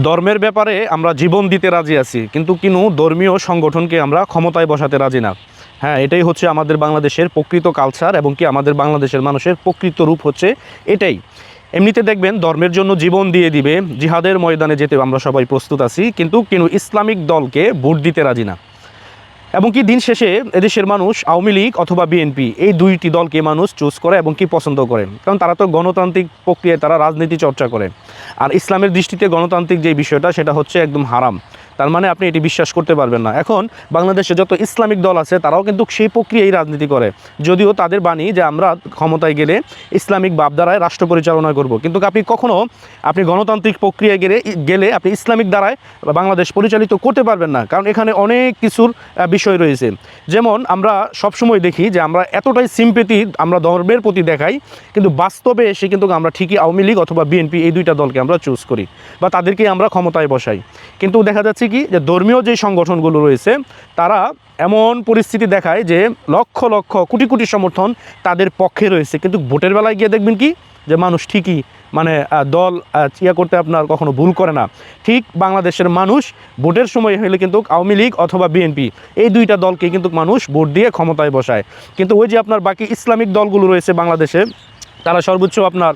ধর্মের ব্যাপারে আমরা জীবন দিতে রাজি আছি, কিন্তু ধর্মীয় সংগঠনকে আমরা ক্ষমতায় বসাতে রাজি না। হ্যাঁ, এটাই হচ্ছে আমাদের বাংলাদেশের প্রকৃত কালচার এবং আমাদের বাংলাদেশের মানুষের প্রকৃত রূপ হচ্ছে এটাই। এমনিতে দেখবেন ধর্মের জন্য জীবন দিয়ে দিবে, জিহাদের ময়দানে যেতে আমরা সবাই প্রস্তুত আছি, কিন্তু ইসলামিক দলকে ভোট দিতে রাজি না। এবং দিন শেষে এদেশের মানুষ আওয়ামী লীগ অথবা বিএনপি এই দুইটি দলকে মানুষ চুজ করে এবং পছন্দ করে, কারণ তারা তো গণতান্ত্রিক প্রক্রিয়ায় তারা রাজনীতি চর্চা করে। আর ইসলামের দৃষ্টিতে গণতান্ত্রিক যে বিষয়টা সেটা হচ্ছে একদম হারাম। তার মানে আপনি এটি বিশ্বাস করতে পারবেন না। এখন বাংলাদেশে যত ইসলামিক দল আছে তারাও কিন্তু সেই প্রক্রিয়ায় রাজনীতি করে, যদিও তাদের বাণী যে আমরা ক্ষমতায় গেলে ইসলামিক ভাবধারায় রাষ্ট্র পরিচালনা করব, কিন্তু আপনি গণতান্ত্রিক প্রক্রিয়ায় গেলে আপনি ইসলামিক দ্বারায় বাংলাদেশ পরিচালিত করতে পারবেন না, কারণ এখানে অনেক কিছুর বিষয় রয়েছে। যেমন আমরা সবসময় দেখি যে আমরা এতটাই সিম্পেথি আমরা ধর্মের প্রতি দেখাই, কিন্তু বাস্তবে এসে কিন্তু আমরা ঠিকই আওয়ামী লীগ অথবা বিএনপি এই দুইটা দলকে আমরা চুজ করি বা তাদেরকেই আমরা ক্ষমতায় বসাই। কিন্তু দেখা যাচ্ছে যে ধর্মীয় যে সংগঠনগুলো রয়েছে তারা এমন পরিস্থিতি দেখায় যে লক্ষ লক্ষ কোটি কোটি সমর্থন তাদের পক্ষে রয়েছে, কিন্তু ভোটের বেলায় গিয়ে দেখবেন যে মানুষ ঠিকই দল করতে আপনার কখনো ভুল করে না। ঠিক বাংলাদেশের মানুষ ভোটের সময় হলে কিন্তু আওয়ামী লীগ অথবা বিএনপি এই দুইটা দলকে কিন্তু মানুষ ভোট দিয়ে ক্ষমতায় বসায়। কিন্তু ওই যে আপনার বাকি ইসলামিক দলগুলো রয়েছে বাংলাদেশে, তারা সর্বোচ্চ আপনার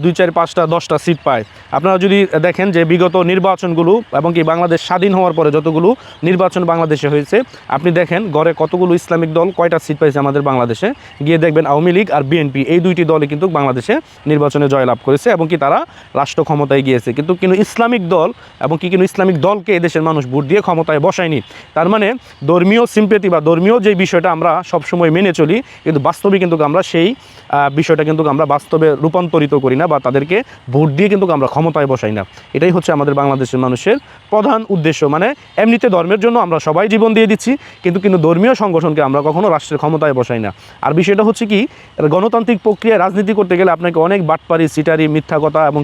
2, 4, 5টা 10টা সিট পায়। আপনারা যদি দেখেন যে বিগত নির্বাচনগুলো এবং বাংলাদেশ স্বাধীন হওয়ার পরে যতগুলো নির্বাচন বাংলাদেশে হয়েছে, আপনি দেখেন গড়ে কতগুলো ইসলামিক দল কয়টা সিট পাইছে আমাদের বাংলাদেশে, গিয়ে দেখবেন আওয়ামী লীগ আর বিএনপি এই দুইটি দলে কিন্তু বাংলাদেশে নির্বাচনে জয়লাভ করেছে এবং তারা রাষ্ট্র ক্ষমতায় গিয়েছে। কিন্তু ইসলামিক দল এবং ইসলামিক দলকে এদেশের মানুষ ভোট দিয়ে ক্ষমতায় বসায়নি। তার মানে ধর্মীয় সিম্পেথি বা ধর্মীয় যে বিষয়টা আমরা সবসময় মেনে চলি, কিন্তু বাস্তবে কিন্তু আমরা সেই বিষয়টা কিন্তু আমরা বাস্তবে রূপান্তরিত করি না বা তাদেরকে ভোট দিয়ে কিন্তু আমরা ক্ষমতায় বসাই না। এটাই হচ্ছে আমাদের বাংলাদেশের মানুষের প্রধান উদ্দেশ্য। মানে এমনিতে ধর্মের জন্য আমরা সবাই জীবন দিয়ে দিচ্ছি, কিন্তু ধর্মীয় সংগঠনকে আমরা কখনো রাষ্ট্রের ক্ষমতায় বসাই না। আর বিষয়টা হচ্ছে গণতান্ত্রিক প্রক্রিয়ায় রাজনীতি করতে গেলে আপনাকে অনেক বাটপারি, সিটারি, মিথ্যা কথা এবং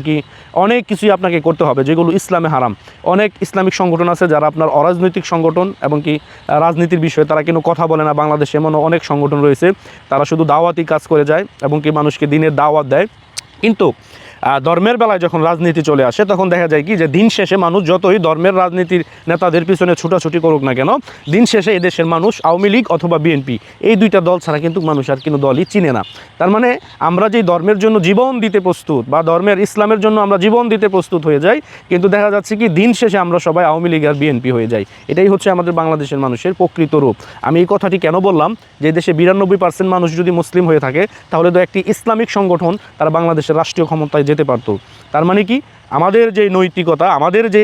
অনেক কিছুই আপনাকে করতে হবে, যেগুলো ইসলামে হারাম। অনেক ইসলামিক সংগঠন আছে যারা আপনার অরাজনৈতিক সংগঠন এবং রাজনীতির বিষয়ে তারা কথা বলে না। বাংলাদেশে এমন অনেক সংগঠন রয়েছে তারা শুধু দাওয়াতি কাজ করে যায় এবং মানুষকে দিনের দাওয়াত দেয়, কিন্তু ধর্মের বেলায় যখন রাজনীতি চলে আসে তখন দেখা যায় যে দিন শেষে মানুষ যতই ধর্মের রাজনীতির নেতাদের পিছনে ছুটাছুটি করুক না কেন, দিন শেষে এদেশের মানুষ আওয়ামী লীগ অথবা বিএনপি এই দুইটা দল ছাড়া কিন্তু মানুষ আর দলই চিনে না। তার মানে আমরা যেই ধর্মের জন্য জীবন দিতে প্রস্তুত বা ধর্মের ইসলামের জন্য আমরা জীবন দিতে প্রস্তুত হয়ে যাই, কিন্তু দেখা যাচ্ছে দিন শেষে আমরা সবাই আওয়ামী লীগ আর বিএনপি হয়ে যাই। এটাই হচ্ছে আমাদের বাংলাদেশের মানুষের প্রকৃত রূপ। আমি এই কথাটি কেন বললাম, যে দেশে 92% মানুষ যদি মুসলিম হয়ে থাকে তাহলে তো একটি ইসলামিক সংগঠন তারা বাংলাদেশের রাষ্ট্রীয় ক্ষমতায় যেতে পারত। তার মানে আমাদের যে নৈতিকতা, আমাদের যে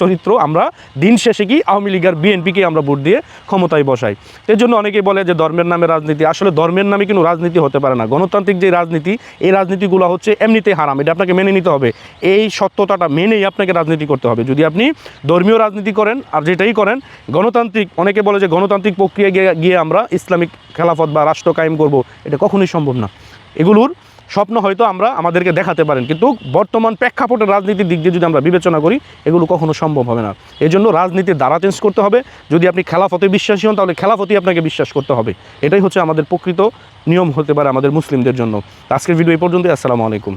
চরিত্র, আমরা দিন শেষে আওয়ামী লীগ আর বিএনপিকে আমরা ভোট দিয়ে ক্ষমতায় বসাই। এর জন্য অনেকেই বলে যে ধর্মের নামে রাজনীতি। আসলে ধর্মের নামে কিন্তু রাজনীতি হতে পারে না। গণতান্ত্রিক যে রাজনীতি, এই রাজনীতিগুলো হচ্ছে এমনিতেই হারাম। এটা আপনাকে মেনে নিতে হবে। এই সত্যতাটা মেনেই আপনাকে রাজনীতি করতে হবে। যদি আপনি ধর্মীয় রাজনীতি করেন আর যেটাই করেন গণতান্ত্রিক, অনেকে বলে যে গণতান্ত্রিক প্রক্রিয়ায় গিয়ে আমরা ইসলামিক খেলাফত বা রাষ্ট্র কায়েম করব, এটা কখনোই সম্ভব না। এগুলোর স্বপ্ন হয়তো আমাদেরকে দেখাতে পারেন, কিন্তু বর্তমান প্রেক্ষাপটের রাজনীতির দিক দিয়ে যদি আমরা বিবেচনা করি এগুলো কখনো সম্ভব হবে না। এই জন্য রাজনীতির দ্বারা চেঞ্জ করতে হবে। যদি আপনি খেলাফতে বিশ্বাসী হন তাহলে খেলাফতই আপনাকে বিশ্বাস করতে হবে। এটাই হচ্ছে আমাদের প্রকৃত নিয়ম হতে পারে আমাদের মুসলিমদের জন্য। আজকের ভিডিও এই পর্যন্তই। আসসালামু আলাইকুম।